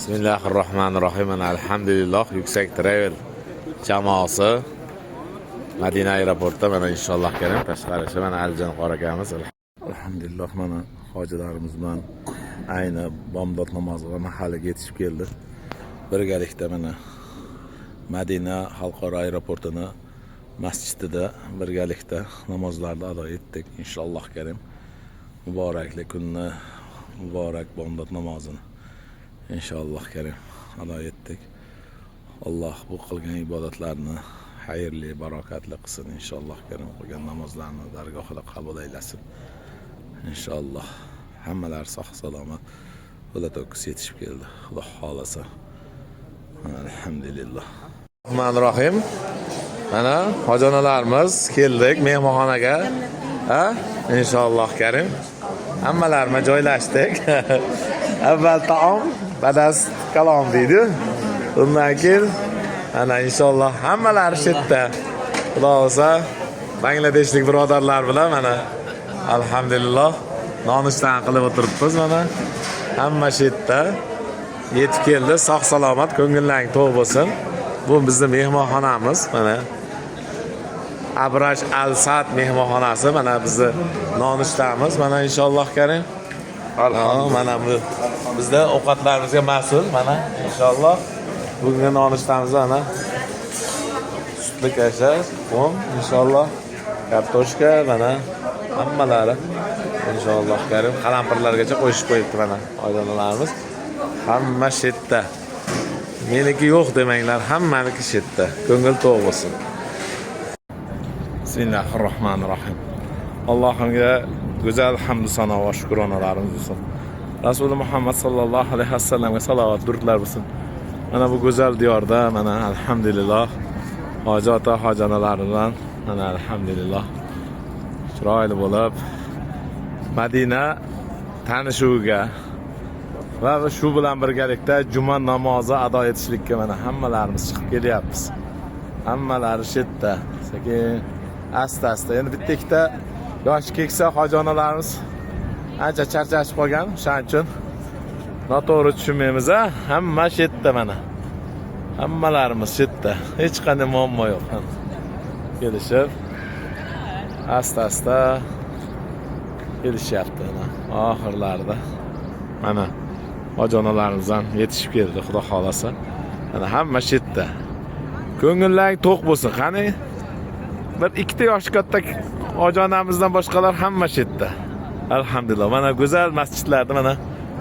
Bismillahirrahmanirrahim. Alhamdulillah Yuksak Travel jamoasi Madina aeroportida mana inshaalloh keling tashqarisi mana Alijon qora akamiz. Alhamdulillah mana hojilarimiz bilan ayni bomdod namoziga mahalliga yetishib keldi. Birgalikda mana Madina xalqaro aeroportini masjidida birgalikda namozlarni ado etdik. Inshaalloh keling muborakli kunni, muborak bomdod namozini inshaalloh keling ado etdik. Alloh bu qilgan ibodatlarni xayrli, barakatli qilsin inshaalloh keling. Qilgan namozlarni dargohida qabul aylasin inshaalloh. Hammalar sog' salomat bo'la to'kis yetishib keldi. Xudo xolasa. Alhamdulillah. Rahmanir-Rahim. Mana hojonalarimiz keldik mehmonxonaga. Inshaalloh keling. Hammalarga joylashdik. Avval taom, badas kalom deydi. Undan keyin ana inshaalloh hammalari shetda. Xudo olsa Bangladeshlik birodarlar bilan mana alhamdulillah nonushtan qilib o'tiribmiz mana. Hamma shetda yetib keldi. Sog' salomat, ko'ngillang to'q bo'lsin. Bu bizning mehmonxonamiz mana. Abrash Al-Sad mehmonxonasi mana bizni nonushtamiz mana inshaalloh keling. Mana bu bizda ovqatlarimizga mas'ul mana inshaalloh. Bugungi nonushtamiz mana sutli kasha, tuxum inshaalloh, kartoshka mana hammalari inshaalloh keling. Qalampirlargacha qo'yishib qo'yibdi mana oilalarimiz. Hamma shetda. Meniki yo'q demanglar, hammaniki shetda. Ko'ngil to'q bo'lsin. Bismillahirrahmanirrahim. Allohimga go'zal hamd sano va shukronalarimiz bo'lsin. Rasululloh Muhammad sallallohu alayhi vasallamga salovat, durudlar bo'lsin. Mana bu go'zal diyorda mana alhamdulillah hojat va hojanalar bilan mana alhamdulillah chiroyli bo'lib Madina tanishuviga va shu bilan birgalikda juma namozi ado etishlikka mana hammalarimiz chiqib kelyapmiz. Hammalari shetda. Sekin asta endi bitta ikkita yosh keksa hojonalarimiz ancha charchashib qolgan. Shuning uchun noto'g'ri tushunmaymiz. Hamma shetda mana. Hammalarimiz shetda. Hech qanday muammo yo'q. Kelishib asta kelishyapti mana. Oxirlarda mana hojonalarimizdan yetishib keldi xudo xolasa. Mana hamma shetda. Ko'ngillang to'q bo'lsin. Qani bir ikkita yosh katta hojonamizdan boshqalar hamma shetda. Alhamdulillah. Mana go'zal masjidlarni mana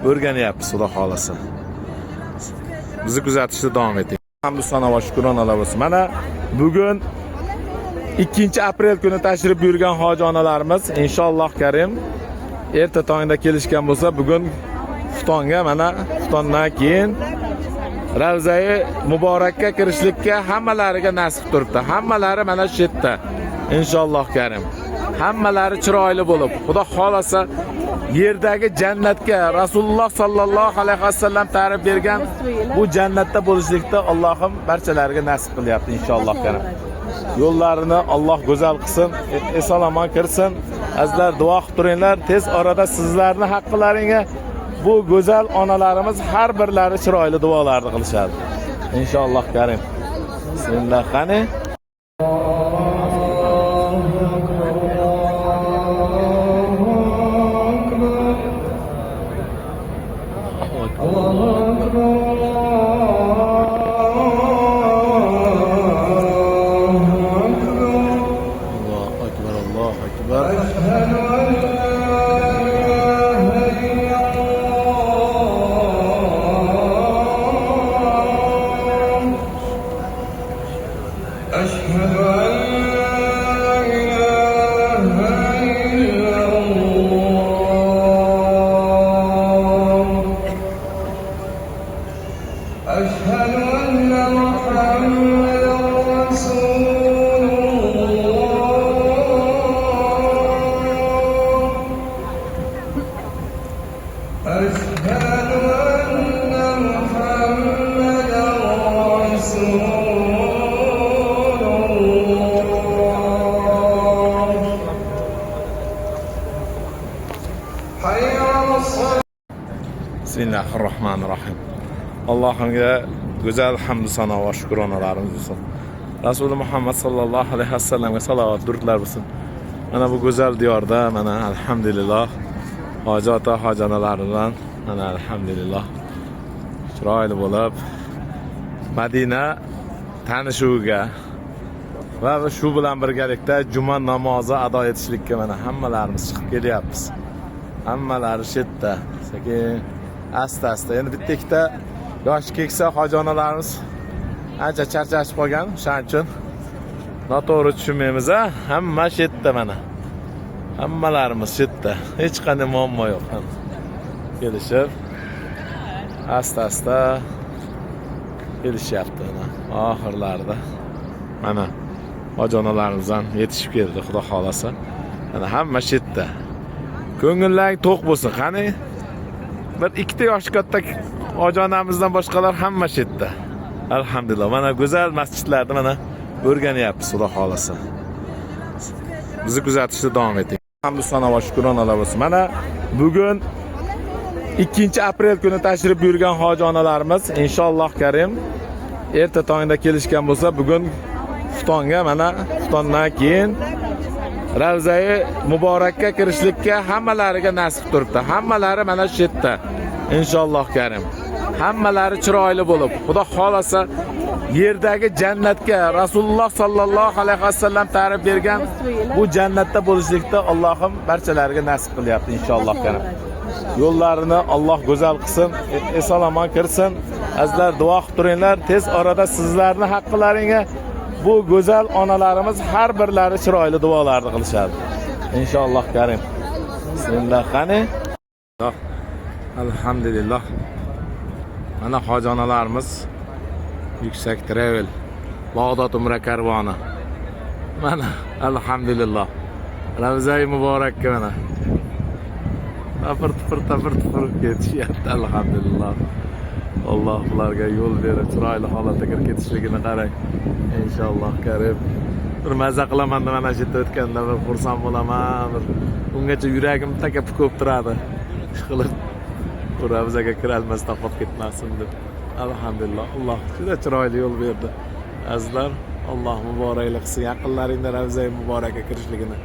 o'rganyapmiz xudo xolasa. Bizni kuzatishda davom eting. Hamd sano va shukronalar bo'lsin. Mana bugun 2-aprel kuni tashrif buyurgan hojonalarimiz inshaalloh karim erta tongda kelishgan bo'lsa, bugun xuftonga mana xuftondan keyin Ravzai Muborakka kirishlikka hammalariga nasib turibdi. Hammalari mana shu yerda. Inshaalloh karim. Hammalari chiroyli bo'lib, Xudo xolasa yerdagi jannatga Rasululloh sallallohu alayhi vasallam ta'rif bergan bu jannatda bo'lishlikda Allohim barchalariga nasib qilyapti inshaalloh karim. Yo'llarini Alloh go'zal qilsin, eson-omon kirsin. Azizlar duo qilib turinglar. Tez orada sizlarning haqqlaringa bu go'zal onalarimiz har birlari chiroyli duolarni qilishadi. Inshaalloh karim. Bismillah qani. Bismillahirrahmanirrahim. Allohimga go'zal hamd sano va shukronalarimiz bo'lsin. Rasuli Muhammad sallallohu alayhi vasallamga salovat durudlar bo'lsin. Mana bu go'zal diyorda mana alhamdulillah hojat va hojanalar bilan mana alhamdulillah chiroyli bo'lib Madina tanishuviga va shu bilan birgalikda juma namozi ado etishlikka mana hammalarimiz chiqib kelyapmiz. Hammalari shetda, sekin asta-asta. Endi bitta ikkita yosh keksa hojonalarimiz ancha charchashib qolgan. Shuning uchun noto'g'ri tushunmaymiz a. Hamma shetda mana. Hammalarimiz shetda. Hech qanday muammo yo'q. Kelishib asta-asta kelishyapti mana. Oxirlarida mana hojonalarimizdan yetishib keldi, xudo xolasa. Mana hamma shetda. Ko'ngillar to'q bo'lsin. Qani bir ikkita yosh katta hojonamizdan boshqalar hamma shetda. Alhamdulillah. Mana go'zal masjidlarda mana o'rganyapmiz, xudo xolasa. Bizni kuzatishda davom eting. Hamd sano va shukronalar bo'lsin. Mana bugun 2-aprel kuni tashrif buyurgan hojonalarimiz inshaalloh karim erta tongda kelishgan bo'lsa, bugun xuftonga mana xuftondan keyin Ravzai Muborakka kirishlikka hammalariga nasib turibdi. Hammalari mana shu yerda. Inshaalloh karim. Hammalari chiroyli bo'lib, Xudo xolasa yerdagi jannatga Rasululloh sallallohu alayhi vasallam ta'rif bergan bu jannatda bo'lishlikda Allohim barchalariga nasib qilyapti inshaalloh karim. Yo'llarini Alloh go'zal qilsin, eson-omon kirsin. Azizlar duo qilib turinglar. Tez orada sizlarning haqqlaringga bu go'zal onalarimiz har birlari chiroyli duolarni qilishadi. Inshaalloh karim. Bismillah qani. Alhamdulillah. Mana hojonalarimiz Yuksak Travel Bag'dod umra karvoni. Mana alhamdulillah. Ravzai Muborakka mana. Tapir ketishyapti alhamdulillah. Alloh ularga yo'l berib chiroyli holatga kirib ketishligini qarang. Inshaalloh karim. Bir mazza qilaman mana shu yerda o'tganda bir xursand bo'laman. Ungacha yuragim takab ko'p turadi. Ishqilib Ravzaga kirolmasdan qolib ketmasin deb. Alhamdulillah. Alloh juda chiroyli yo'l berdi. Azizlar, Alloh muboraklik qilsin. Yaqinlaringda Ravzai Muborakka kirishligini.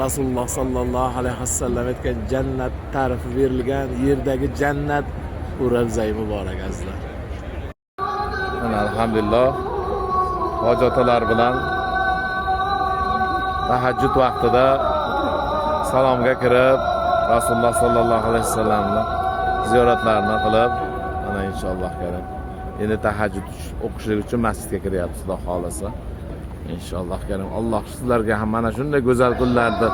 Rasululloh sallallohu alayhi vasallam aytgan jannat ta'rifi berilgan yerdagi jannat bu Ravzai Muborak azizlar. Mana alhamdulillah hojotalar bilan tahajjud vaqtida salomga kirib Rasululloh sallallohu alayhi vasallamni ziyoratlarini qilib mana inshaalloh karim. Endi tahajjud o'qishlik uchun masjidga kiryapmiz, xudo xolasa. İnşallah karim. Alloh sizlarga ham mana shunday go'zal kunlarni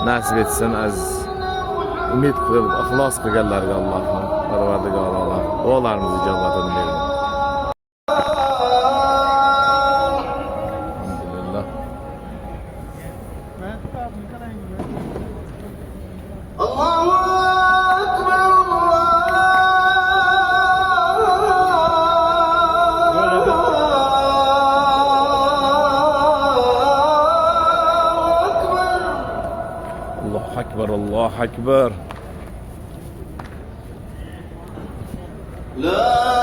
nasib etsin aziz. Umid qilib, ixlos qilganlarga Allohning Parvardigori Alloh duolarimizni ijobatini bersin. Alhamdulillah. Allahu akbar. Allahu akbar. La